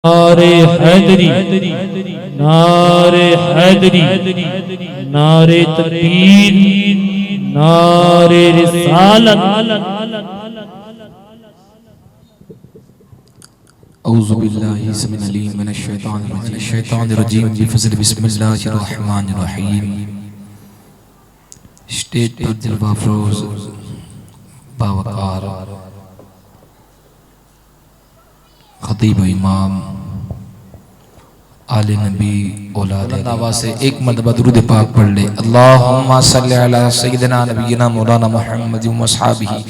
नारे हैदरी, नारे हैदरी, नारे तकबीर, नारे रिसालत। औज़ु बिल्लाहि समीउल अलीम मिनश शैतानिर रजीम बिफज़ल बिस्मिल्लाहिर रहमानिर रहीम। स्टेज पर जलवा फरोज बावकार खतीब इमाम आले नबी औलाद दावा से एक मरतबा दुरूद पाक पढ़ ले। अल्लाहुम्मा सल्लि अला सय्यिदिना नबीना मौलाना मुहम्मद व अस्हाबिही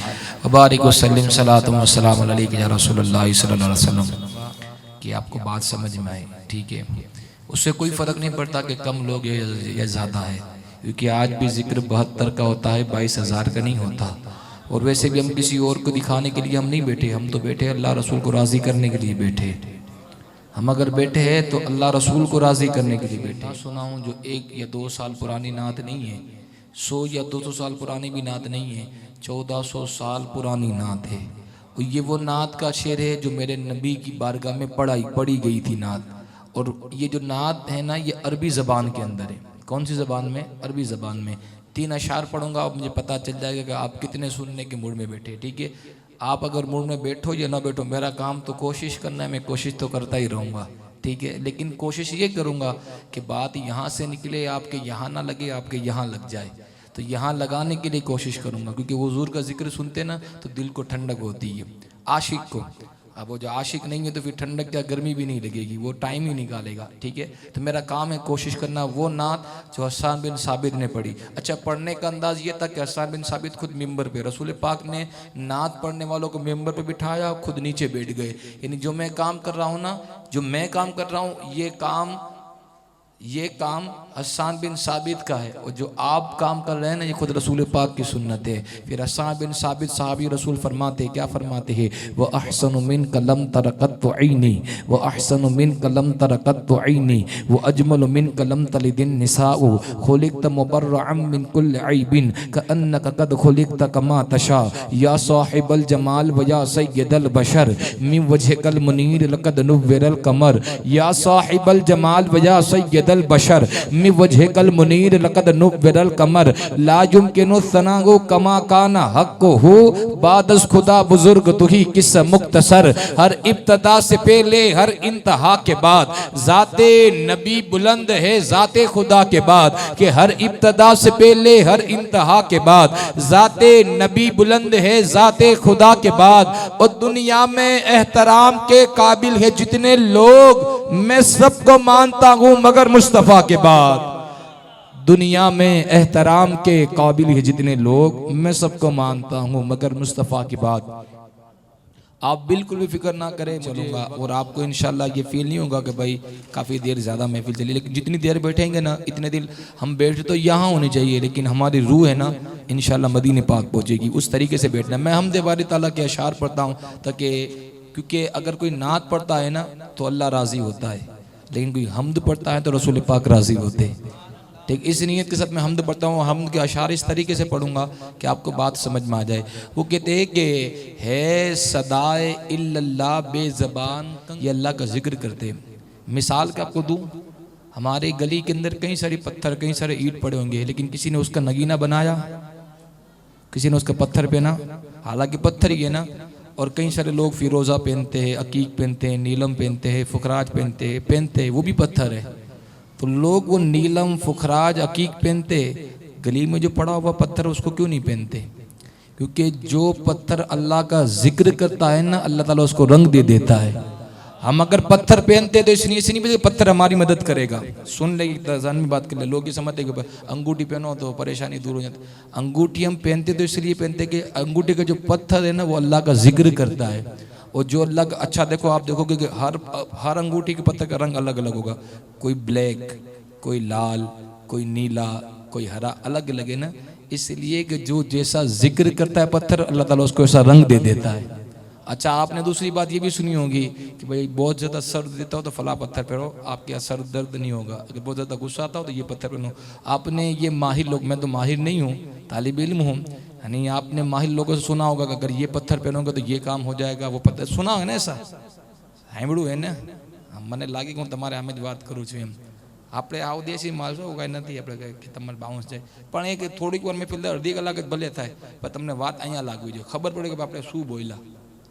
व बारिक व सल्लिम सलातु व सलाम अलैका या रसूलुल्लाह सल्लल्लाहु अलैहि वसल्लम। कि आपको बात समझ में आए, ठीक है। उससे कोई फ़र्क नहीं पड़ता कि कम लोग या ज़्यादा है, क्योंकि आज भी जिक्र 72 का होता है, 22,000 का नहीं होता। और वैसे भी हम किसी और को दिखाने के लिए हम नहीं बैठे, हम तो बैठे अल्लाह रसूल को राज़ी करने के लिए बैठे। हम अगर बैठे हैं तो अल्लाह रसूल को राज़ी करने के लिए बैठे। सुना हूँ जो 1 या 2 साल पुरानी नात नहीं है, 100 या 200 साल पुरानी भी नात नहीं है, 1400 साल पुरानी नात है। और ये वो नात का शेर है जो मेरे नबी की बारगाह में पढ़ी गई थी नात। और ये जो नात है ना, ये अरबी ज़बान के अंदर है। कौन सी ज़बान में? अरबी ज़बान में। 3 अशार पढ़ूंगा, अब मुझे पता चल जाएगा कि आप कितने सुनने के मूड में बैठे, ठीक है। आप अगर मूड में बैठो या ना बैठो, मेरा काम तो कोशिश करना है, मैं कोशिश तो करता ही रहूँगा, ठीक है। लेकिन कोशिश ये करूँगा कि बात यहाँ से निकले, आपके यहाँ ना लगे, आपके यहाँ लग जाए। तो यहाँ लगाने के लिए कोशिश करूँगा, क्योंकि हुजूर का जिक्र सुनते ना तो दिल को ठंडक होती है, आशिक को। अब वो जो आशिक नहीं है तो फिर ठंडक क्या गर्मी भी नहीं लगेगी, वो टाइम ही निकालेगा, ठीक है। तो मेरा काम है कोशिश करना वो नात जो हसन बिन साबित ने पढ़ी। अच्छा, पढ़ने का अंदाज ये था कि हसन बिन साबित खुद मिंबर पे, रसूल पाक ने नात पढ़ने वालों को मिंबर पे बिठाया, खुद नीचे बैठ गए। यानी जो मैं काम कर रहा हूँ ना, जो मैं काम कर रहा हूँ, ये काम हसन बिन साबित का है। और जो आप काम कर रहे हैं ना, ये खुद रसूल पाक की सुन्नत है। फिर हसन बिन साबित साहबी रसूल फरमाते, क्या फरमाते हैं? व अहसनु मिन कलम तरकत ऐनी, व अहसनु मिन कलम तरकत ऐनी, व अजमल मिन कलम तलिदिन निसाउ, खुलिक़त मुबर्रअम मिन कुल्लि ऐबिन कअन्नका कद खुलिक़त कमा तशा, या साहिबल जमाल व या सय्यदल बशर मिन वजहिकल मुनीर लक़द नुव्विरल कमर, या साहिबल जमाल व या सय्यद बशर मि वजहिकल मुनीर लक़द नुव्विरल कमर, ला युमकिनु सनागु कमा काना हक़्क़ुहु बादस खुदा बुजुर्ग तुही किस मुख्तसर। हर इब्तदा से पहले हर इंतहा के बाद ज़ाते नबी बुलंद है ज़ाते खुदा के बाद। कि हर इब्तदा से पहले हर इंतहा के बाद ज़ाते नबी बुलंद है ज़ाते खुदा के बाद। और दुनिया में एहतराम के काबिल है जितने लोग, मैं सबको मानता हूँ मगर मुस्तफ़ा के बाद। दुनिया में एहतराम के काबिल है जितने लोग, मैं सबको मानता हूँ मगर मुस्तफ़ा की बात। आप बिल्कुल भी फिक्र ना करें, चलूँगा। और आपको इंशाल्लाह ये फील नहीं होगा कि भाई काफ़ी देर ज़्यादा महफिल चली, लेकिन जितनी देर बैठेंगे ना, इतने दिन हम बैठे तो यहाँ होने चाहिए, लेकिन हमारी रूह है ना इंशाल्लाह मदीने पाक पहुँचेगी। उस तरीके से बैठना। मैं हमदे बारी ताला के अशार पढ़ता हूँ ताकि, क्योंकि अगर कोई नात पढ़ता है ना तो अल्लाह राज़ी होता है, लेकिन कोई हमद पढ़ता है तो रसूल पाक राज़ी होते हैं, ठीक। इस नीयत के साथ मैं हमद पढ़ता हूँ। हमद के अशार इस तरीके से पढ़ूंगा कि आपको बात समझ में आ जाए। वो कहते हैं कि है सदाए इल्लल्लाह बेज़बान, ये अल्लाह का जिक्र करते हैं। मिसाल का आपको दूँ, हमारे गली के अंदर कई सारे पत्थर, कई सारे ईंट पड़े होंगे, लेकिन किसी ने उसका नगीना बनाया, किसी ने उसका पत्थर पहना, हालांकि पत्थर ही है ना। और कई सारे लोग फिरोज़ा पहनते हैं, अकीक पहनते हैं, नीलम पहनते हैं, फुखराज पहनते हैं, वो भी पत्थर है। तो लोग वो नीलम, फुखराज, अकीक पहनते, गली में जो पड़ा हुआ पत्थर उसको क्यों नहीं पहनते? क्योंकि जो पत्थर अल्लाह का जिक्र करता है ना, अल्लाह ताला उसको रंग दे देता है। हम अगर पत्थर पहनते तो इसलिए नहीं पत्थर हमारी मदद करेगा। सुन ले, तजान में बात कर ले। लोग ये समझते कि अंगूठी पहनो तो परेशानी दूर हो जाती। अंगूठी हम पहनते तो इसलिए पहनते कि अंगूठी का जो पत्थर है ना वो अल्लाह का जिक्र करता है। और जो अल्लाह का, अच्छा देखो, आप देखोगे कि हर अंगूठी के पत्थर का रंग अलग अलग होगा। कोई ब्लैक, कोई लाल, कोई नीला, कोई हरा, अलग अलग है ना। इसलिए कि जो जैसा जिक्र करता है पत्थर, अल्लाह ताला उसको ऐसा रंग दे देता है। अच्छा, आपने दूसरी बात ये भी सुनी होगी कि भाई बहुत ज़्यादा सर देता हो तो फला पत्थर पहनो, आपके यहाँ सर दर्द नहीं होगा। अगर बहुत ज़्यादा गुस्सा आता हो तो ये पत्थर पहनो। आपने ये माहिर लोग, मैं तो माहिर नहीं हूँ, तालिब इल्म हूँ, यानी आपने माहिर लोगों से सुना होगा कि अगर ये पत्थर पहनोगे तो ये काम हो जाएगा, वो पत्थर सुना है ना, ऐसा है बड़ू है ना। મને લાગે કે હું તમારે આમે જ વાત કરું છું એમ. આપણે આવું દેશી માણસો કાંઈ નથી આપણે કે તમારે બાઉન્સ જાય, પણ એક થોડીક વાર મેં પેલા અડધી કલાક જ ભલે થાય, પણ તમને વાત અહીંયા લાગવી જોઈએ, ખબર પડે કે આપણે શું બોલ્યા.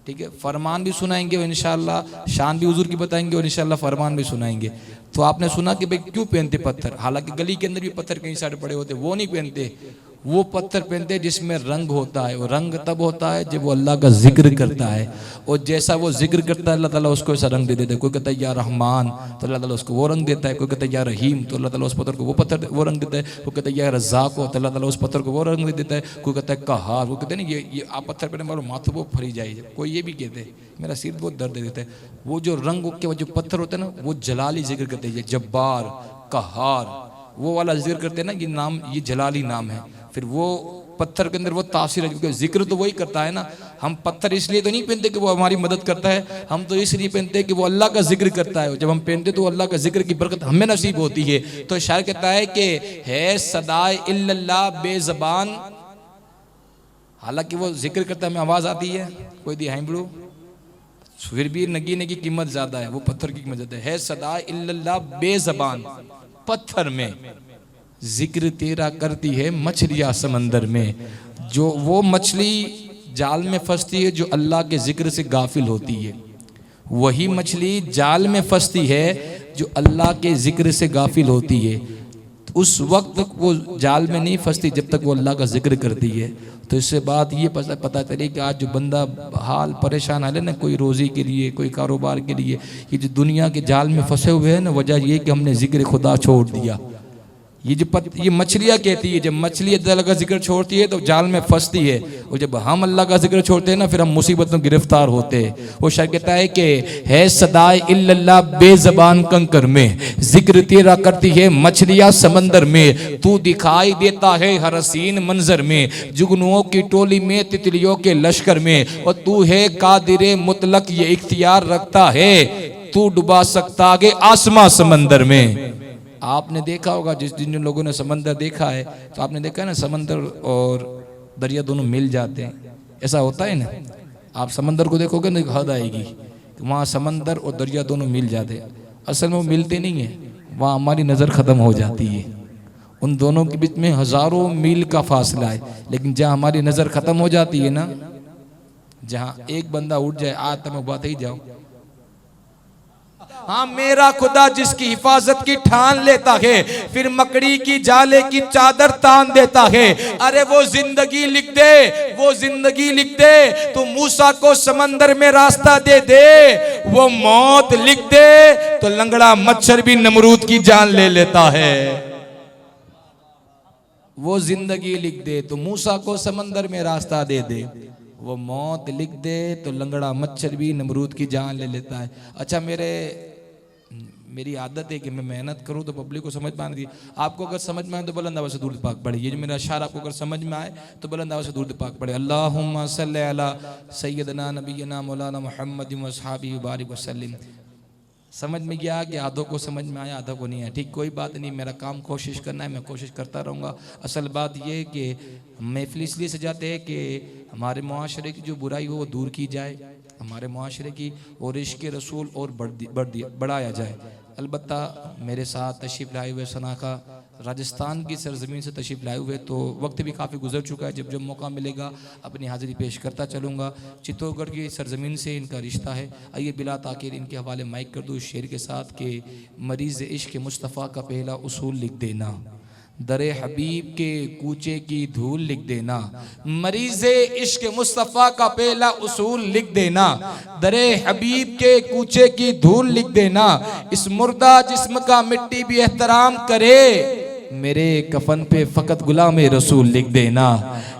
ठीक है, फरमान भी सुनाएंगे और इंशाल्लाह शान भी हुजूर की बताएंगे और इंशाल्लाह फरमान भी सुनाएंगे. तो आपने सुना कि भाई क्यों पहनते पत्थर, हालांकि गली के अंदर भी पत्थर कहीं साइड पड़े होते, वो नहीं पहनते. वो पत्थर पहनते जिसमें रंग होता है. वो रंग तब होता है जब वो अल्लाह का जिक्र करता है, और जैसा वो जिक्र करता है अल्लाह ताला उसको ऐसा रंग दे देता है. कोई कहता है या रहमान तो अल्लाह ताला उसको वो रंग देता है, कोई कहता है या रहीम तो अल्लाह ताला उस पत्थर को वो रंग देता है, कोई कहता है या रज़्ज़ाक़ तो अल्लाह ताला उस पत्थर को वो रंग दे देता है, कोई कहता है कहार, वो कहते हैं ना ये आप पत्थर पहने वालों माथों वो फरी जाए, कोई ये भी कहते हैं मेरा सिर बहुत दर्द दे देता है. वो जो रंग के जो पत्थर होते हैं ना वो जलाली जिक्र करते हैं, ये जब्बार कहार वो वाला जिक्र करते हैं ना, ये नाम ये जलाली नाम है. फिर वो पत्थर के अंदर वो तासीर है, क्योंकि जिक्र तो वही करता है ना. हम पत्थर इसलिए तो नहीं पहनते कि वो हमारी मदद करता है, हम तो इसलिए पहनते हैं कि वो अल्लाह का जिक्र करता है. जब हम पहनते तो अल्लाह का जिक्र की बरकत हमें नसीब होती है. तो शायर कहता है कि है सदाए इल्लल्लाह बेज़बान, हालांकि वो जिक्र करता है हमें आवाज आती है, कोई दी हाइब्रो, फिर भी नगीने की कीमत ज्यादा है, वो पत्थर की कीमत ज्यादा है. सदाए इल्लल्लाह बेज़बान, पत्थर में जिक्र तेरा करती है मछलियां समंदर में. जो वो मछली जाल में फंसती है जो अल्लाह के जिक्र से गाफिल होती है, वही मछली जाल में फंसती है जो अल्लाह के जिक्र से गाफिल होती है. उस वक्त तक वो जाल में नहीं फंसती जब तक वो अल्लाह का जिक्र करती है. तो इससे बात ये पता चली कि आज जो बंदा हाल परेशान है ना, कोई रोज़ी के लिए कोई कारोबार के लिए, ये जो दुनिया के जाल में फंसे हुए हैं ना, वजह ये कि हमने जिक्र खुदा छोड़ दिया. ये मछलियाँ कहती है जब मछली अल्लाह का जिक्र छोड़ती है तो जाल में फंसती है, और जब हम अल्लाह का जिक्र छोड़ते हैं ना फिर हम मुसीबत में गिरफ्तार होते हैं. वो शायर कहता है कि है सदाए इल्लल्लाह बेज़बान कंकर में, जिक्र तेरा करती है मछलियाँ समंदर में. तू दिखाई देता है हर हसीन मंजर में, जुगनुओं की टोली में तितलियों के लश्कर में. और तू है कादिरे मुतलक ये इख्तियार रखता है, तू डुबा सकता है आसमां समंदर में. आपने देखा होगा जिन लोगों ने समंदर देखा है तो आपने देखा है ना, समंदर और दरिया दोनों मिल जाते हैं, ऐसा होता है ना. आप समंदर को देखोगे ना हद आएगी, वहाँ समंदर और दरिया दोनों मिल जाते हैं. असल में वो मिलते नहीं है, वहाँ हमारी नज़र ख़त्म हो जाती है. उन दोनों के बीच में हज़ारों मील का फासला है, लेकिन जहाँ हमारी नज़र ख़त्म हो जाती है ना, जहाँ एक बंदा उठ जाए आज तो मैं बात ही जाऊँ, हाँ मेरा खुदा जिसकी हिफाजत की ठान लेता है, फिर मकड़ी की जाले की चादर तान देता है. अरे वो जिंदगी लिख दे, वो जिंदगी लिख दे, तो मूसा को समंदर में रास्ता दे दे. वो मौत लिख दे तो लंगड़ा मच्छर भी नमरूद की जान ले लेता है. वो जिंदगी लिख दे तो मूसा को समंदर में रास्ता दे दे, वो मौत लिख दे तो लंगड़ा मच्छर भी नमरूद की जान ले लेता है. अच्छा मेरी आदत है कि मैं मेहनत करूं तो पब्लिक को समझ में आने दी. आपको अगर समझ में आए तो बुलंद आवाज़ से दूर पाक पढ़े. ये जो मेरा अशार आपको अगर समझ में आए तो बुलंद आवाज़ से दूर पाक पढ़े. अल्लाहुम्मा सल्ली अला सय्यदना नबीना मौलाना मुहम्मद व अस्हाबिही व बारिक वसल्लिम. समझ में गया कि आधों को समझ में आया, आधों को नहीं आया, ठीक, कोई बात नहीं. मेरा काम कोशिश करना है, मैं कोशिश करता रहूँगा. असल बात यह है कि महफिल इसलिए सजाते हैं कि हमारे मुआशरे की जो बुराई हो वो दूर की जाए, हमारे मुआशरे की और इश्क़ रसूल और बढ़ाया जाए. अलबत्ता मेरे साथ तशरीफ़ लाए हुए सनाखा राजस्थान की सरजमीन से तशरीफ़ लाए हुए, तो वक्त भी काफ़ी गुजर चुका है. जब मौका मिलेगा अपनी हाज़िरी पेश करता चलूँगा. चित्तौड़गढ़ की सरजमीन से इनका रिश्ता है. आइए बिला ताक़ीर इनके हवाले माइक कर दूँ इस शेर के साथ कि मरीज़ इश्क़ मुस्तफ़ा का पहला उसूल लिख देना, दरे हबीब के कूचे की धूल लिख देना. मरीज़े इश्क मुस्तफ़ा का पहला उसूल लिख देना, दरे हबीब के कूचे की धूल लिख देना. इस मुर्दा जिस्म का मिट्टी भी एहतराम करे, मेरे कफन पे फ़कत गुलाम रसूल लिख देना.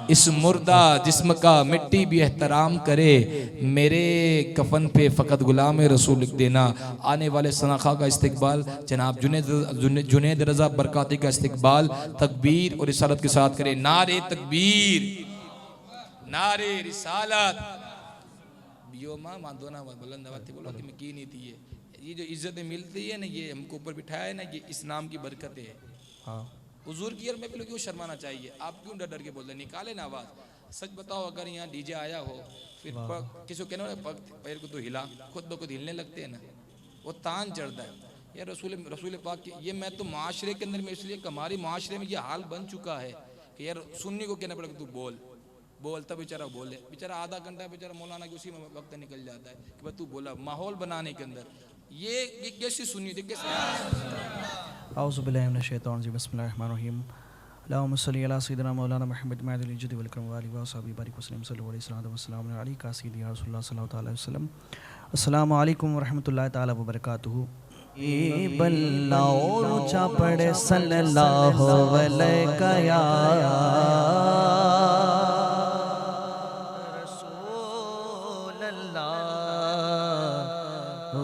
इस मुर्दा जिस्म का मिट्टी भी एहतराम करे, मेरे कफन पे फ़कत गुलाम रसूल लिख देना. आने वाले सनाखा का इस्तकबाल जनाब जुनेद रज़ा बरकाती का इस्तकबाल तकबीर और रिसालत के साथ करें. नारे तकबीर, नारे रिसालत. बियो माँ दो ना बुलंद आवाज़ बोलो कि मैं की नहीं थी. ये जो इज्जतें मिलती है ना, ये हमको ऊपर बिठाया है ना, ये इस नाम की बरकतें है. हाँ हुजूर की यार मैं क्यों शर्माना चाहिए, आप क्यों डर डर के बोलते, निकाले ना आवाज़. सच बताओ, अगर यहाँ डीजे आया हो फिर किसी को कहना पैर को तो हिला, खुद ब खुद हिलने लगते हैं ना. वो तान चढ़ता है यार रसूल पाक की ये मैं तो माशरे के अंदर में, इसलिए कि हमारे माशरे में ये हाल बन चुका है कि यार सुन्नी को कहना पड़ेगा तू बोल बोल, तब बेचारा बोले। बेचारा आधा घंटा बेचारा मौलाना की उसी में वक्त निकल जाता है कि भाई तू बोला, माहौल बनाने के अंदर। ये कैसी सुन्नी थी, कैसे औज़ु बिल्लाहि मिनश शैतानिर रजीम, बिस्मिल्लाहिर रहमानिर रहीम। अल्लाहुम्मा सल्लि अला सय्यिदिना मौलाना मुहम्मद मअदिल जुद वल करम व आलिहि व सहाबिहि बारिक वसल्लम सल्लल्लाहु अलैहि वसल्लम अलैका सय्यिदी या रसूलल्लाह सल्लल्लाहु अलैहि वसल्लम। अस्सलामु अलैकुम व रहमतुल्लाहि तआला व बरकातुहू। बल्ला और ऊंचा पड़े सल्लल्लाहु अलैका या रसूल अल्लाह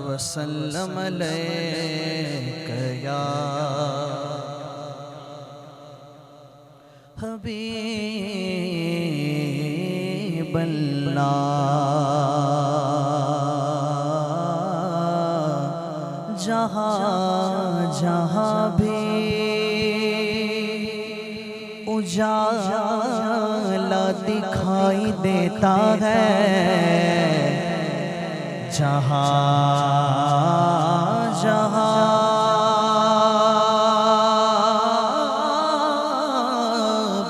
वसल्लम अलैका या हबीब अल्लाह। जहाँ जहाँ भी उजाला दिखाई देता है, जहाँ जहाँ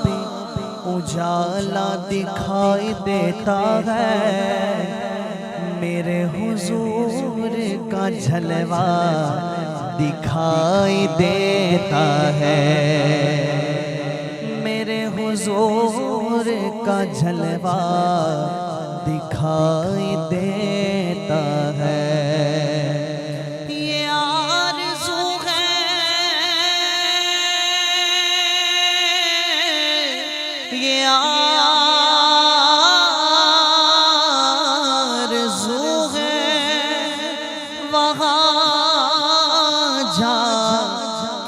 भी उजाला दिखाई देता है, मेरे हुजूर का जलवा दिखाई देता है, मेरे हुजूर का जलवा दिखाई देता है। ये आरज़ू है, ये आरज़ू है, वहाँ जा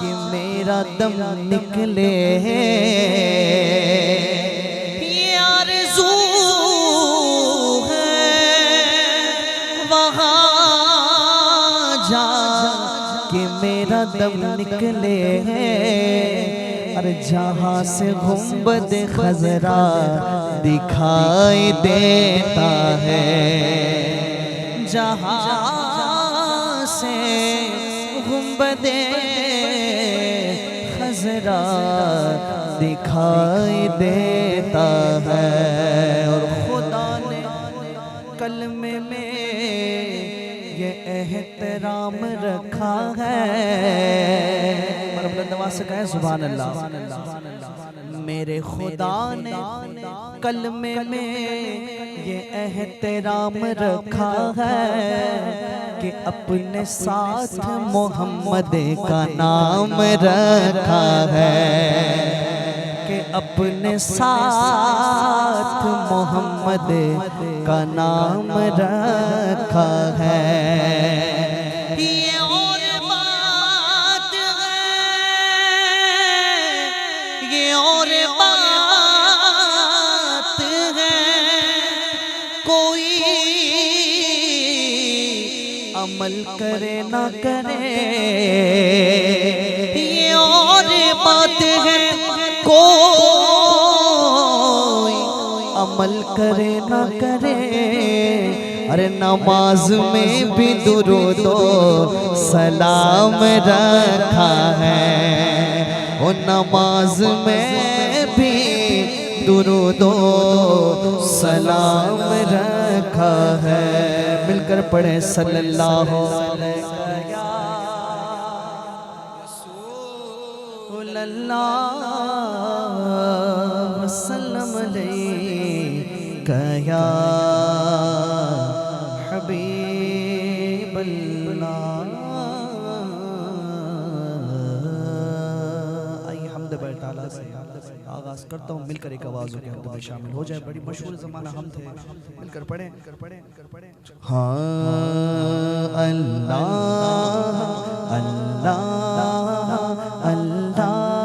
कि मेरा दम निकले। ये आरज़ू है, वहाँ जा कि मेरा दम निकले। अरे जहाँ से गुंबद खजरा दिखाई देता है, जहाँ से गुंबद खजरा दिखाई देता है। और खुदा ने कलमे में ये एहतराम रखा है, बुलंद से कहे सुभान अल्लाह। मेरे खुदा ने कलमे में ये एहतराम रखा है कि अपने साथ मोहम्मद का नाम रखा है, कि अपने साथ मोहम्मद का नाम रखा है। ये और बात है, ये और बात है, कोई अमल करे ना करे, ये और बात है, कोई अमल करे ना करे। अरे नमाज में भी दुरूदो सलाम रखा है, वो नमाज में भी दुरूदो सलाम रखा है। मिलकर पढ़े सल्लल्लाहु अलैहि वसल्लम अलैका या हबीब अल्लाह। आइए हमद ताला से आगाज करता हूँ, मिलकर एक आवाज़ों के हमद में शामिल हो जाए। बड़ी मशहूर ज़माना हम थे, मिलकर पढ़े। हाँ अल्लाह अल्लाह अल्लाह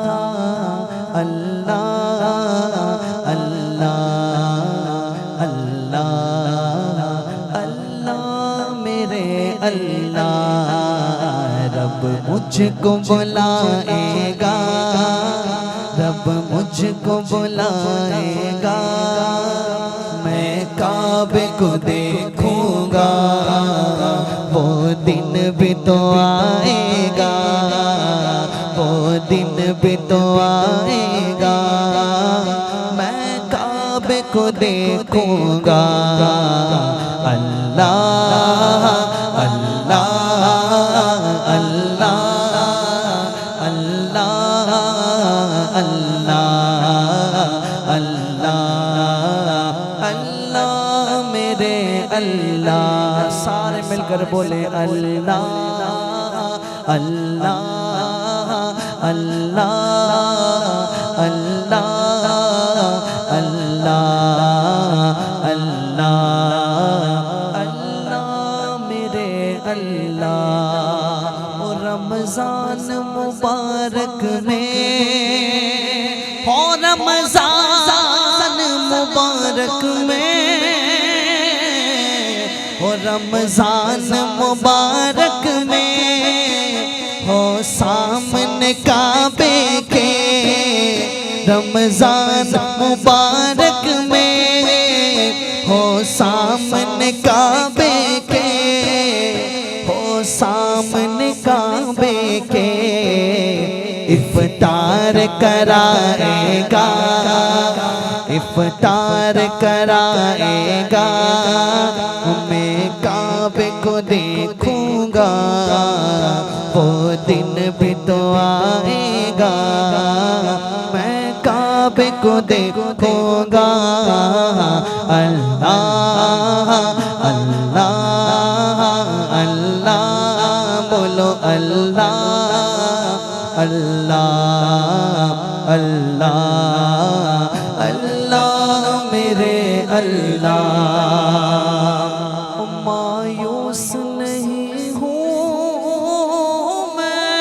अल्लाह अल्लाह अल्लाह अल्लाह मेरे अल्लाह। रब मुझको बुलाएगा, रब मुझको बुलाएगा, मैं काबे को देखूंगा, वो दिन भी तो आएगा, वो दिन भी तो आएगा। मैं काबे को देखूंगा। अल्लाह अल्लाह अल्लाह अल्लाह अल्लाह अल्लाह अल्लाह मेरे अल्लाह। सारे मिलकर बोले अल्लाह अल्लाह अल्लाह अल्लाह अल्लाह अल्लाह अल्लाह मेरे अल्लाह। और रमज़ान मुबारक में हो, रमज़ान मुबारक में हो, रमज़ान मुबारक में हो, सामने काबे के रमज़ान मुबारक में हो, सामने काबे के हो, सामने काबे के इफ्तार कराएगा, इफ्तार कराएगा। मैं काबे को देखूंगा, वो दिन भी तो आएगा। मैं काबे को देखूंगा। अल्लाह अल्लाह अल्लाह बोलो अल्लाह अल्लाह अल्लाह अल्लाह मेरे अल्लाह। मायूस नहीं हूँ मैं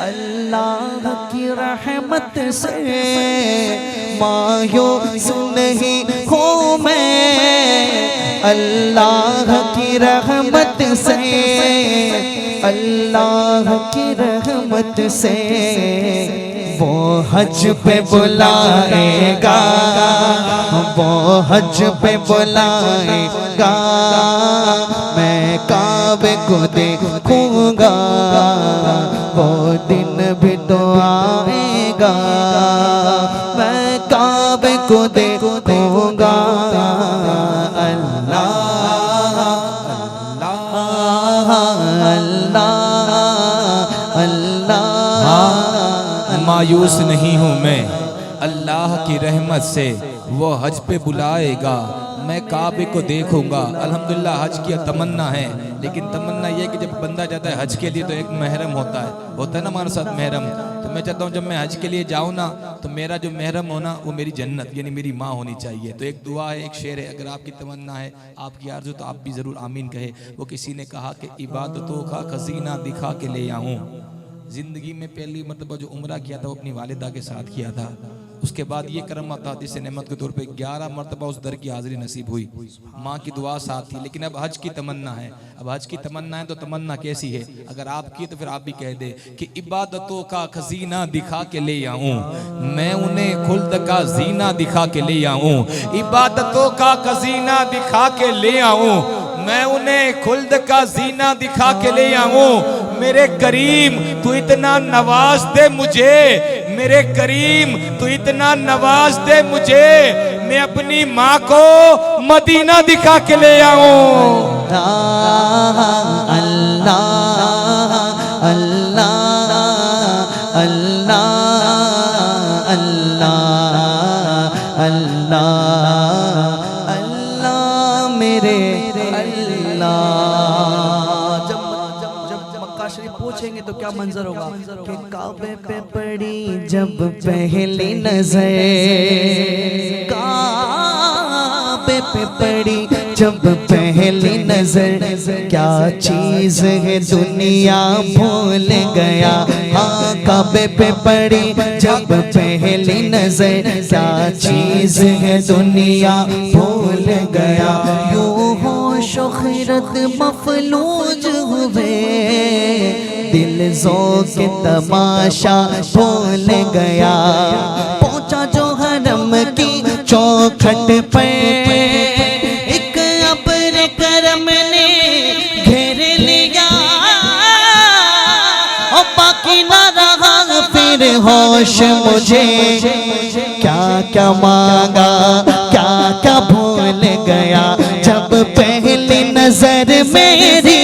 अल्लाह की रहमत से, मायूस नहीं हूँ मैं अल्लाह की रहमत से, अल्लाह की रहमत से। वो हज पे बुलाएगा, वो हज पे बुलाएगा। मैं काबे को देखूंगा, वो दिन भी तो आएगा। मैं काबे को देखूंगा। अल्लाह अल्लाह अल्लाह मायूस नहीं हूँ मैं अल्लाह की रहमत से, वो हज पे बुलाएगा। मैं काबे को देखूंगा। अल्हम्दुलिल्लाह हज की तमन्ना है, लेकिन तमन्ना ये कि जब बंदा जाता है हज के लिए तो एक महरम होता है ना हमारे साथ महरम। तो मैं चाहता हूँ जब मैं हज के लिए जाऊँ ना, तो मेरा जो महरम होना वो मेरी जन्नत यानी मेरी माँ होनी चाहिए। तो एक दुआ है, एक शेर है, अगर आपकी तमन्ना है, आपकी आरज़ू, तो आप भी ज़रूर आमीन कहे। वो किसी ने कहा कि इबादतों का खजीना दिखा के ले आऊँ। ज़िंदगी में पहली मरतबा जो उम्रा किया था वो अपनी वालिदा के साथ किया था। उसके बाद ये करम आता जिससे नेमत के तौर पे 11 मरतबा उस दर की हाज़िरी नसीब हुई। माँ की दुआ साथ थी। लेकिन अब हज की तमन्ना है। अब हज की तमन्ना है तो तमन्ना कैसी है? अगर आपकी तो फिर आप भी कह दे कि इबादतों का खजीना दिखा के ले आऊँ, मैं उन्हें खुल्द का जीना दिखा के ले आऊँ। इबादतों का खजीना दिखा के ले आऊँ, मैं उन्हें खुल्द का जीना दिखा के ले आऊँ। मेरे करीम तू इतना नवाज दे मुझे, मेरे करीम तू इतना नवाज दे मुझे, मैं अपनी माँ को मदीना दिखा के ले आऊँ। अल्लाह अल्लाह अल्लाह अल्लाह अल्लाह अल्लाह मेरे अल्लाह। जब मक्का शरीफ पहुंचेंगे तो क्या मंजर होगा कि काबे पे पड़ी जब पहली नजर, काबे पे पड़ी जब पहली नजर, क्या चीज है दुनिया भूल गया। हाँ काबे पे पड़ी जब पहली नजर, क्या चीज है दुनिया भूल गया। यूं हो शुखरत मफलूज हुए, दिल ज़ौक़ तमाशा भूल गया। पहुंचा जो हरम की चौखट पे, एक अब्र करम ने होश मुझे, क्या क्या मांगा क्या क्या भूल गया। जब पहली नजर मेरी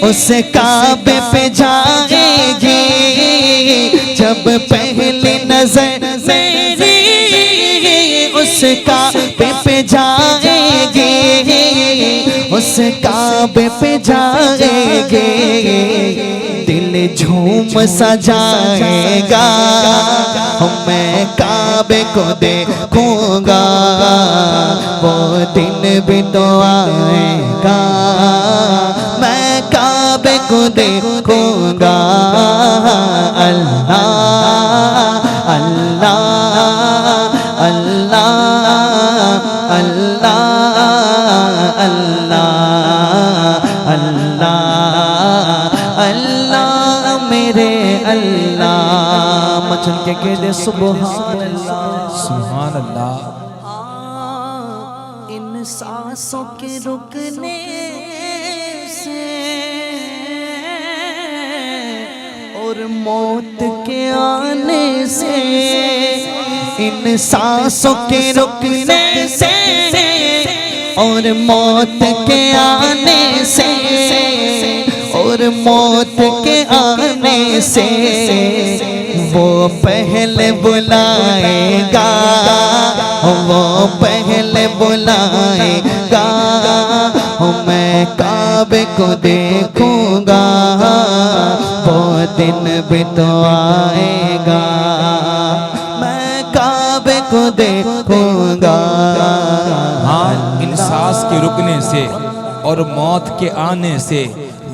उस काबे पे जाएगी, जब पहली नजर मेरी उस काबे पे जाएगी, उस काबे पे जाएगी, दिल झूम सजाएगा। मैं काबे को देखूंगा, वो दिन भी तो आएगा। मैं काबे को देखूंगा। अल्लाह अल्लाह अल्लाह अल्लाह अल्लाह अल्लाह अल्लाह मेरे अल्लाह। मचल के कह दे सुभान अल्लाह सुभान अल्लाह। इन सांसों के रुकने से और मौत के आने से, इन सांसों के रुकने से और मौत के आने से, और मौत के आने से वो पहले बुलाएगा, वो पहले बुलाएगा। मैं काबे को देखूंगा, वो दिन भी तो आएगा। मैं काबे को देखूंगा। हाँ, इन सांस के रुकने से और मौत के आने से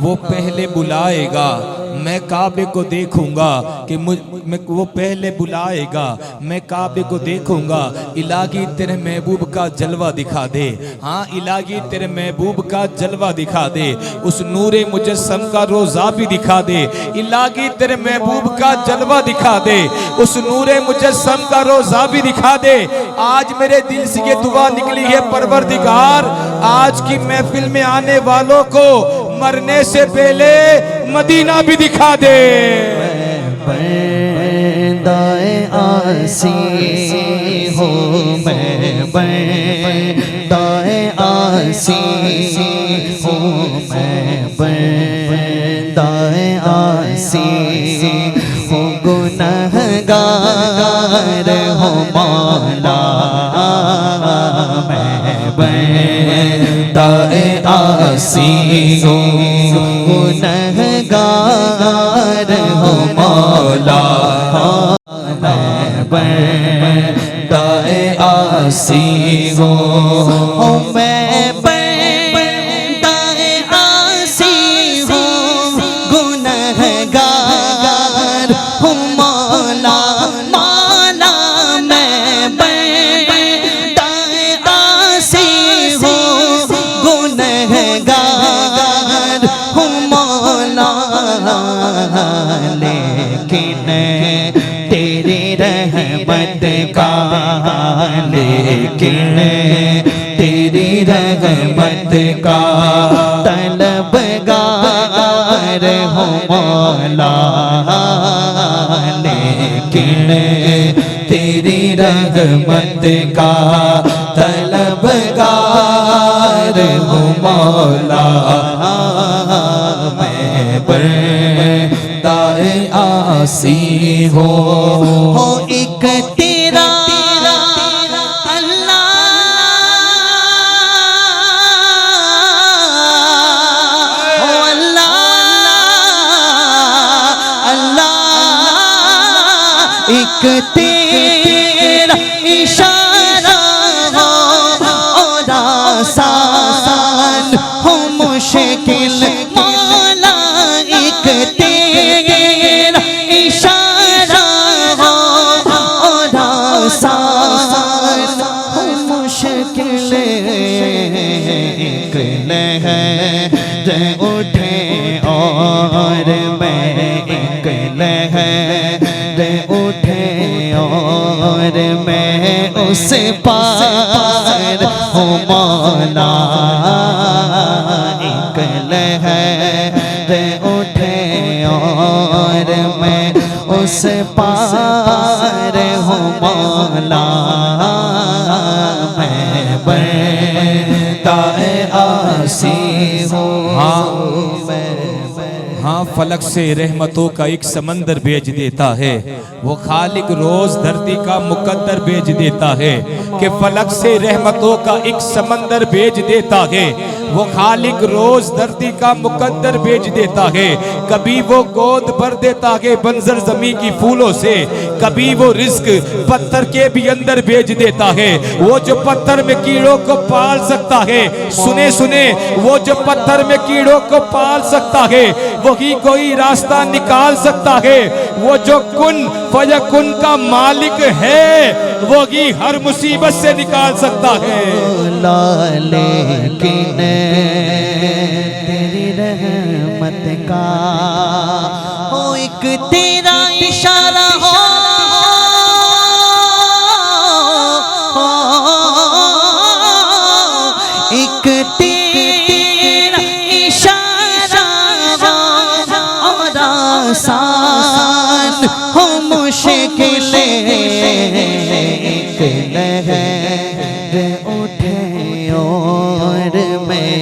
वो पहले बुलाएगा। मैं काबे को देखूंगा कि वो पहले बुलाएगा। मैं काबे को देखूंगा। इलाही तेरे महबूब का जलवा दिखा दे। हाँ, इलाही तेरे महबूब का जलवा दिखा दे। उस नूरे मुजस्सम का रोज़ा भी दिखा दे। इलाही तेरे महबूब का जलवा दिखा दे। उस नूरे मुजस्सम का रोज़ा भी दिखा दे। आज मेरे दिल से ये दुआ निकली है, परवरदिगार आज की महफिल में आने वालों को मरने से पहले मदीना भी दिखा दे। बंदाए आसी हो, मैं बंदाए आसी हो, मैं बंदाए आसी हो, गुनहगार हो मौला। मैं बंदाए आसी हो, गुनहगार हो मौला। मैं बंदाए आसी हो, मैं बंदाए आसी हो, गुनहगार हो मौला। मौला मैं बंदाए आसी हो, गुनहगार हो मौला। लेकिन तेरी रहमत का, लेकिन तेरी रहमत का तलबगार हो मौला। लेकिन तेरी रहमत का तलबगार हो मौला। मैं बंदाए आसी हो एक तेरा अल्लाह, ओ अल्लाह अल्लाह, एक तेरा इशारा हो और आसान हो मुश्किल मौला। एक तेरा इशारा हो और आसान हो मुश्किल। एक लहर उठे और मैं, एक लहर उठे और मैं उस पार हो मौला। एक लहर उठे और मैं उस पार हूँ मौला, मैं बंदा आसी हूँ। हाँ, फलक से रहमतों का एक समंदर भेज देता है, वो खालिक रोज धरती का मुकद्दर भेज देता है। कि फलक से रहमतों का एक समंदर भेज देता है, वो खालिक रोज धरती का मुकद्दर भेज देता है। कभी वो गोद भर देता है बंजर जमीन की फूलों से, कभी वो रिस्क पत्थर के भी अंदर भेज देता है। वो जो पत्थर में कीड़ों को पाल सकता है, सुने सुने, वो जो पत्थर में कीड़ों को पाल सकता है, वही कोई रास्ता निकाल सकता है। वो जो कुन फयकुन का मालिक है, वही हर मुसीबत से निकाल सकता है। लेकिन तेरी रहमत का हो एक तेरा इशारा हो, एक तेरा इशारा और आसान हो मुश्किल, एक लहर उठे और मैं,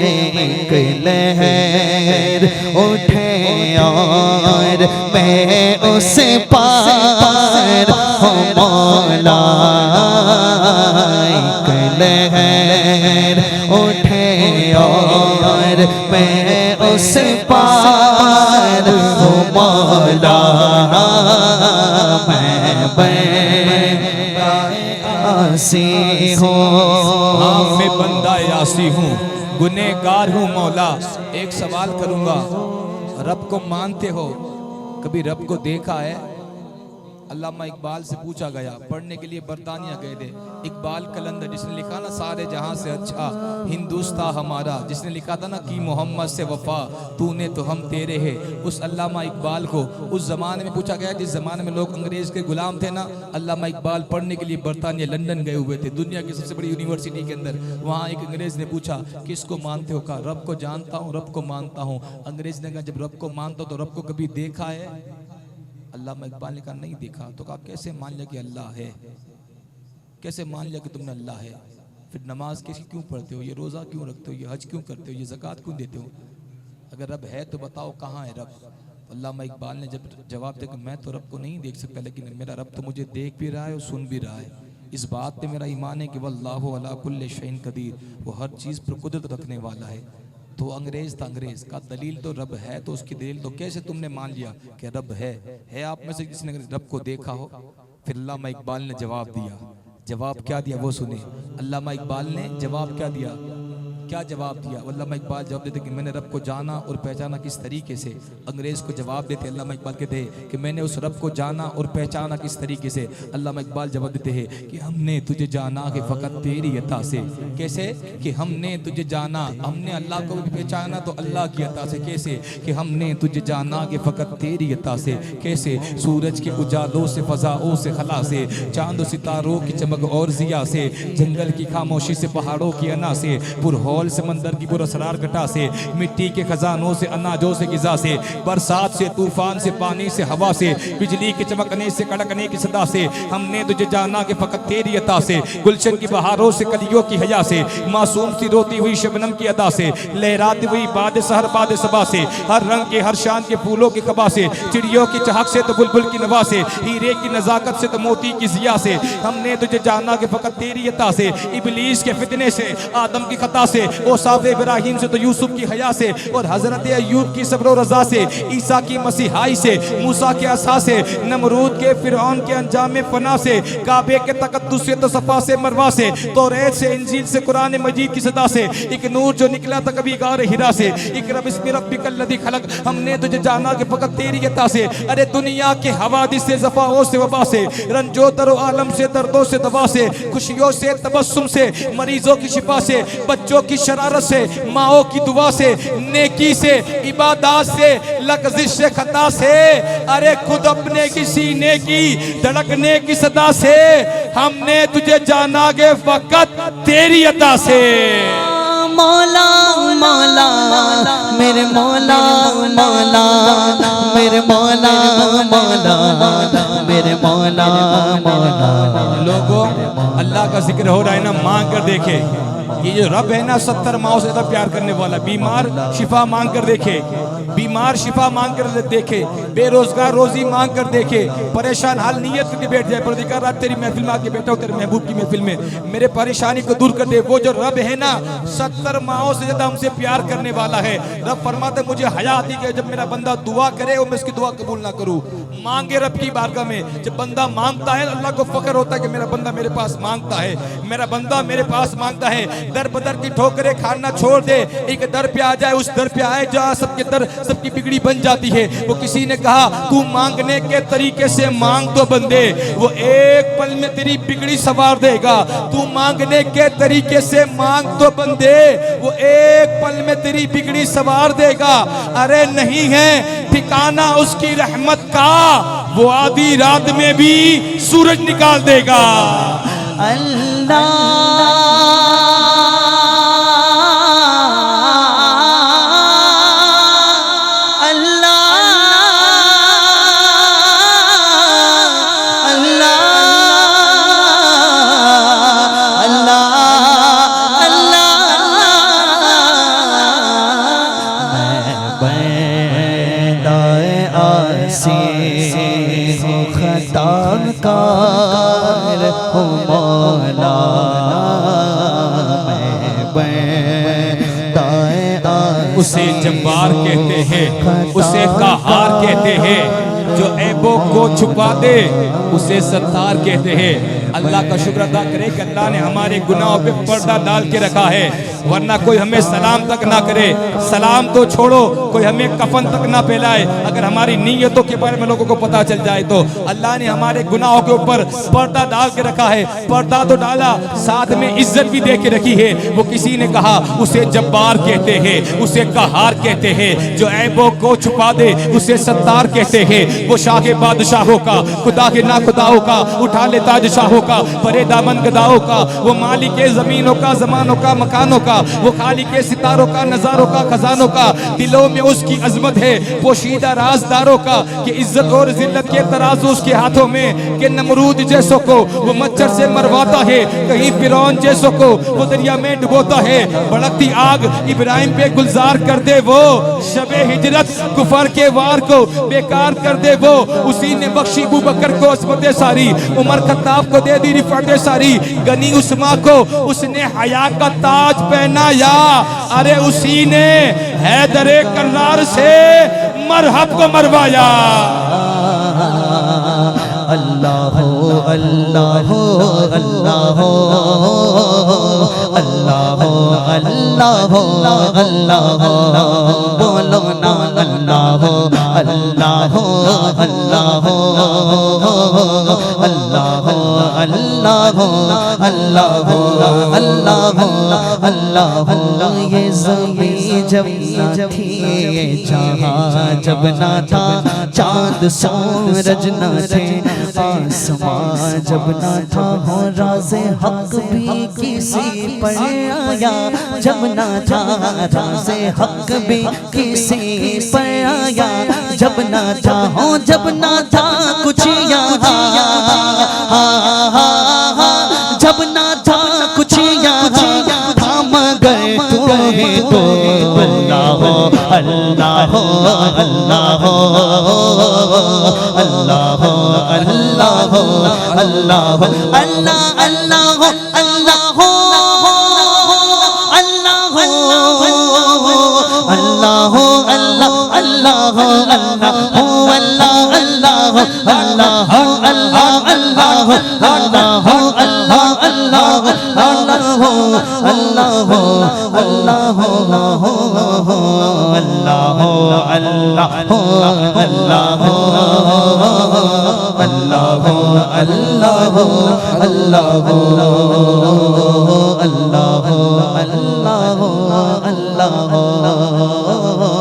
एक लहर उठे और मैं उस पार हूँ मौला, एक लहर उठे और मैं उस पार हूँ मौला, मैं बंदा आसी हूँ। हाँ, मैं बंदा यासी हूँ, गुनहगार हूँ मौला। एक सवाल करूंगा, रब को मानते हो? कभी रब को देखा है? अल्लामा इकबाल से पूछा गया, पढ़ने के लिए बरतानिया गए थे। इकबाल कलंदर जिसने लिखा ना सारे जहां से अच्छा हिंदुस्तान हमारा, जिसने लिखा था ना कि मोहम्मद से वफा तूने तो हम तेरे हैं, उस अल्लामा इकबाल को उस जमाने में पूछा गया जिस जमाने में लोग अंग्रेज के गुलाम थे ना। अल्लामा इकबाल पढ़ने के लिए बरतानिया लंदन गए हुए थे, दुनिया की सबसे बड़ी यूनिवर्सिटी के अंदर। वहाँ एक अंग्रेज ने पूछा किसको मानते हो? कहा रब को जानता हूँ, रब को मानता हूँ। अंग्रेज ने कहा जब रब को मानता हो तो रब को कभी देखा है? अल्लामा इकबाल ने कहा नहीं देखा। तो कहा कैसे मान लिया कि अल्लाह है? कैसे मान लिया कि तुमने अल्लाह है? फिर नमाज कैसी क्यों पढ़ते हो, ये रोज़ा क्यों रखते हो, ये हज क्यों करते हो, ये ज़कात क्यों देते हो? अगर रब है तो बताओ कहाँ है रब? तो अल्लामा इकबाल ने जब जवाब दिया कि मैं तो रब को नहीं देख सकता, लेकिन मेरा रब तो मुझे देख भी रहा है और सुन भी रहा है। इस बात पे मेरा ईमान है कि वल्लाहु अला कुल्लि शैइन कदीर, वो हर चीज़ पर कुदरत रखने वाला है। तो अंग्रेज था, अंग्रेज का दलील तो रब है, तो उसकी दलील तो कैसे तुमने मान लिया कि रब है आप में से जिसने रब को देखा हो? फिर अल्लामा इकबाल ने जवाब दिया। जवाब क्या दिया वो सुने। अल्लामा इकबाल ने जवाब क्या दिया? क्या जवाब दिया? अल्लामा इकबाल जवाब देते कि मैंने रब को जाना और पहचाना किस तरीके से। अंग्रेज को जवाब देते अल्लामा इकबाल कहते हैं कि मैंने उस रब को जाना और पहचाना किस तरीके से। अल्लामा इकबाल जवाब देते हैं कि हमने तुझे जाना कि फ़कत तेरी अता से। कैसे? कि हमने तुझे जाना, हमने अल्लाह को भी पहचाना तो अल्लाह की अता से। कैसे? कि हमने तुझे जाना कि फ़कत तेरी अता से। कैसे? सूरज के उजालों से, फ़ज़ाओं से, खला से, चांद सितारों की चमक और ज़िया से, जंगल की खामोशी से, पहाड़ों की अना से, पुरहौल समंदर की पुरअसरार घटा से, मिट्टी के खजानों से, अनाजों से, गिजा से, बरसात से, तूफान से, पानी से, हवा से, बिजली के चमकने से, कड़कने की सदा से। हमने तुझे जाना कि फ़कत तेरी अता से। गुलशन की बहारों से, कलियों की हया से, मासूम सी रोती हुई शबनम की अदा से, लहराती हुई बाद सहर बाद सबा से, हर रंग के हर शान के फूलों की खबा से, चिड़ियों की चहक से तो बुलबुल की नवा से, हीरे की नजाकत से तो मोती की जिया से। हमने तुझे जाना कि फ़कत तेरी अता से। इबलीस के फितने से, आदम की खता से, औसाफ इब्राहिम से तो यूसुफ की हया से, और हजरत अय्यूब की सब्र और रज़ा से, ईसा की मसीहाई से, मूसा के असा से, नमरूद के फिरौन के अंजाम फना से, काबे के तकद्दुस से तो सफा से मरवा से, तौरात से, इंजील से, कुरान मजीद की सदा से, एक नूर जो निकला था कभी गार हिरा से, इक़रा बिस्मि रब्बिकल लज़ी खलक। हमने तुझे जाना कि फ़कत तेरी अता से। अरे दुनिया के हवादिस से, ज़फ़ाओं से, वबा से, रंजो दरो आलम से, दर्दों से, दवा से, खुशियों से, तबस्सुम से, मरीजों की शिफा से, बच्चों की शरारत से, माओ की दुआ से, नेकी से, इबादत से, लग़ज़िश से, खता से, अरे खुद अपने की सीने की धड़कने की सदा से। हमने तुझे जाना के फ़कत तेरी अता से। मौला मौला मेरे मौला मौला मेरे मौला मौला मेरे मौला मौला। लोगों, अल्लाह का जिक्र हो रहा है ना, मांग कर देखे। ये जो रब है ना 70 माओ से ज्यादा प्यार करने वाला, बीमार शिफा मांग कर देखे, बीमार शिफा मांग कर देखे, बेरोजगार रोजी मांग कर देखे, परेशान हाल नियत करके बैठ जाए, परदिगार रात तेरी महफिल में आके बैठा हूं, तेरे महबूब की महफिल में, मेरे परेशानी को दूर कर दे। वो जो रब है ना 70 माओ से ज्यादा हमसे प्यार करने वाला है। रब फरमाते मुझे हया आती है जब मेरा बंदा दुआ करे और मैं उसकी दुआ कबूल ना करूं। मांगे रब की बारगाह में, जब बंदा मांगता है अल्लाह को फख्र होता है कि मेरा बंदा मेरे पास मांगता है, मेरा बंदा मेरे पास मांगता है। दर बदर की ठोकरें खाना छोड़ दे, एक दर पे आ जाए, उस दर पे आए जहाँ सबके दर सबकी बिगड़ी बन जाती है। वो किसी ने कहा तू मांगने के तरीके से मांग तो बंदे, वो एक पल में तेरी बिगड़ी संवार देगा। तू मांगने के तरीके से मांग तो बंदे, वो एक पल में तेरी बिगड़ी संवार देगा। अरे नहीं है ठिकाना उसकी रहमत का, वो आधी रात में भी सूरज निकाल देगा। खताकार हो मौला उसे जब्बार कहते हैं, उसे कहार कहते हैं, जो ऐबों को छुपा दे उसे सत्तार कहते हैं। अल्लाह का शुक्र अदा करे कि अल्लाह ने हमारे गुनाहों पे पर्दा डाल के रखा है, वरना कोई हमें सलाम तक ना करे। सलाम तो छोड़ो, कोई हमें कफन तक ना फैलाए। अगर हमारी नीयतों के बारे में लोगों को पता चल जाए तो अल्लाह ने हमारे गुनाहों के ऊपर पर्दा डाल के रखा है। पर्दा तो डाला, साथ में इज्जत भी दे के रखी है। वो किसी ने कहा उसे जब्बार कहते हैं, उसे कहार कहते हैं, जो ऐबों को छुपा दे उसे सत्तार कहते हैं। वो शाह के बादशाहों का, खुदा के ना खुदाओं का, उठा ले ताज शाहों का, बड़े दामन गदाओं का, वो मालिक के जमीनों का, जमानों का, मकानों का, वो खालिक के सितारों का, नजारों का, खजानों का। दिलों में उसकी अजमत है, पोशीदा राजदारों का, कि इज्जत और जिल्लत के तराजू उसके हाथों में। कि नमरूद जैसों को वो मच्छर से मरवाता है, कहीं फिरौन जैसों को वो दरिया में डुबोता है। भड़कती आग इब्राहिम पे गुलजार कर दे वो, शबे हिजरत कुफर के वार को बेकार कर दे वो। उसी ने बख्शी अबू बकर को अज़मत सारी, उमर खत्ताब को दे दी रिफ़अत सारी, गनी उस्मा को उसने हया का ताज पहनाया। अरे उसी ने हैदरे कर्रार से मरहब को मरवाया। अल्लाह हो अल्लाह हो अल्लाह हो अल्लाह हो अल्लाह हो अल्लाह हो, बोलो ना अल्लाह हो अल्लाह हो अल्लाह हो अल्लाह हो अल्लाह हो अल्लाह हो अल्लाह हो अल्लाह हो। ये ज़मीं जब न थी, ये जहां जब न था, चाँद सूरज न थे, आसमां जब न था, हो राज़े हक भी किसी पर आया जब न था, राज़े हक भी किसी पर आया जब न था, हो जब न था कुछ यहाँ, जब न था कुछ यहाँ, थाम गए तुम्हें तो। अल्लाह हो अल्लाह हो अल्लाह हो अल्लाह हो अल्लाह हो अल्लाह हो अल्लाह अल्लाह हो अल्लाह हो अल्लाह हो अल्लाह हो अल्लाह अल्लाह हो अल्लाह हो अल्लाह अल्लाह हो अल्लाह हो अल्लाह अल्लाह हो अल्लाह हो अल्लाह अल्लाह हो अल्लाह हो अल्लाह हो अल्लाह हो अल्लाह हो अल्लाह हो अल्लाह हो अल्लाह हो अल्लाह हो अल्लाह हो अल्लाह हो अल्लाह हो अल्लाह हो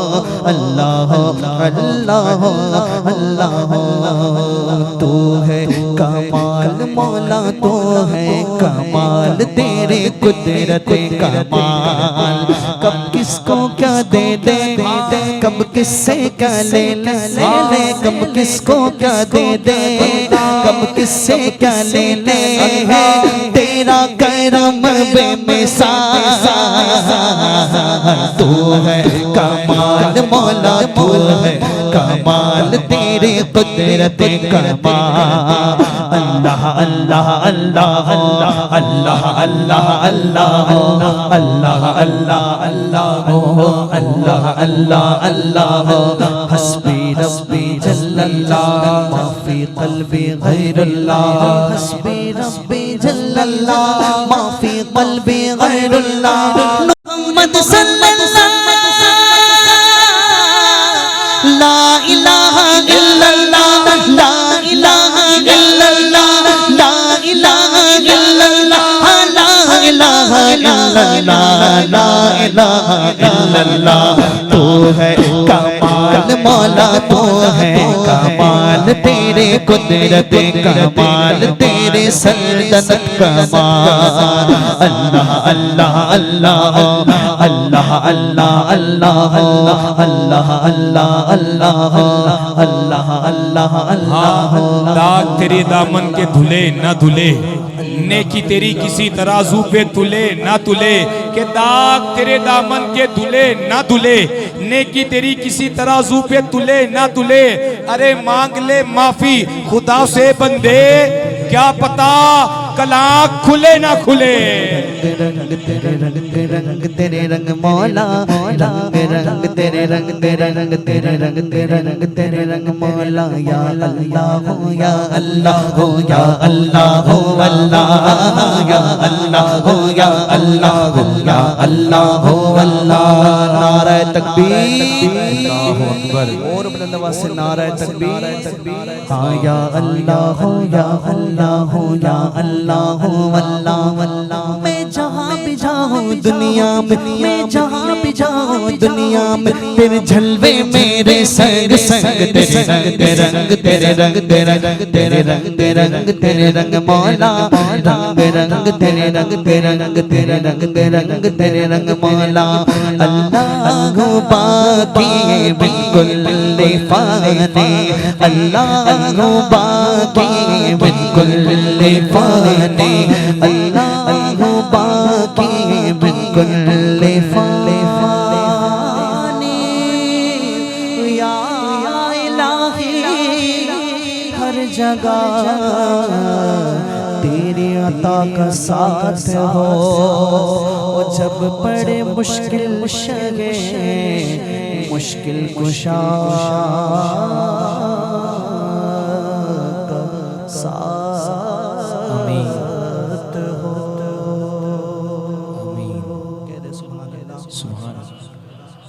अल्लाह हो अल्लाह हो अल्लाह हो। तू है कमाल मौला, तो है कमाल तेरा तेरे कुदरत कमाल। कब किसको क्या दे दे, कब किससे क्या ले ले, कब किसको क्या दे दे, कब किससे क्या ले ले। तेरा करम बेमिसाल, तू है कमाल मौला, तू है कमाल तेरे कुदरत कमाल। अल्लाह अल्लाह अल्लाह अल्लाह अल्लाह अल्लाह अल्लाह अल्लाह अल्लाह अल्लाह अल्लाह अल्लाह। हस्बी रब्बी जल्लल्लाह माफी क़ल्बी गैरुल्लाह, हस्बी रब्बी जल्लल्लाह माफी क़ल्बी गैरुल्लाह। मोहम्मद सल्लल्लाह ला इलाहा इल्लल्लाह, ला इलाहा इल्लल्लाह, ला इलाहा इल्लल्लाह, ला इलाहा इल्लल्लाह, ला इलाहा इल्लल्लाह। तू है कमाल मौला, तू है कमाल तेरे कुदरत कमाल, तेरे सल्तनत कमाल। अल्लाह अल्लाह अल्लाह अल्लाह अल्लाह अल्लाह अल्लाह अल्लाह अल्लाह अल्लाह अल्लाह अल्लाह। दाग तेरे दामन के धुले ना धुले, नेकी तेरी किसी तराजू पे तुले ना तुले। के दाग तेरे दामन के धुले ना धुले, नेकी तेरी किसी तराजू पे तुले ना तुले। अरे मांग ले माफी खुदा से बंदे, क्या पता कला खुले ना खुले। रंग तेरे रंग तेरे रंग तेरे रंग मौला, रंग रंग तेरे रंग तेरे रंग तेरे रंग तेरे रंग तेरे रंग मौला। या अल्लाह हो या अल्लाह हो या अल्लाह हो अल्लाह, या अल्लाह हो या अल्लाह हो या अल्लाह हो अल्लाह। नारा तकबीर, अल्लाहु अकबर। और बुलंद आवाज से नारा तकबीर। हाँ या अल्लाह हो या अल्लाह हो या अल्लाह हो अल्लाह अल्लाह। मैं जहाँ भी जाऊँ दुनिया में, मैं जहाँ भी जाऊँ दुनिया में, तेरे झलवे मेरे संग संग। तेरे रंग तेरे रंग तेरे रंग तेरे रंग तेरे रंग तेरे रंग तेरे रंग मौला, रंग रंग तेरे रंग तेरे रंग तेरे रंग तेरे रंग तेरे रंग मौला। अल्लाह बाकी बिल्कुल फाने, अल्लाह बाकी बिल्कुल फाने, अल्लाह बाकी बिल्कुल फाने। या इलाही हर जगह तेरी अता का साथ हो, जब पड़े मुश्किल शगे मुश्किल कुशा का साथ। आमीन।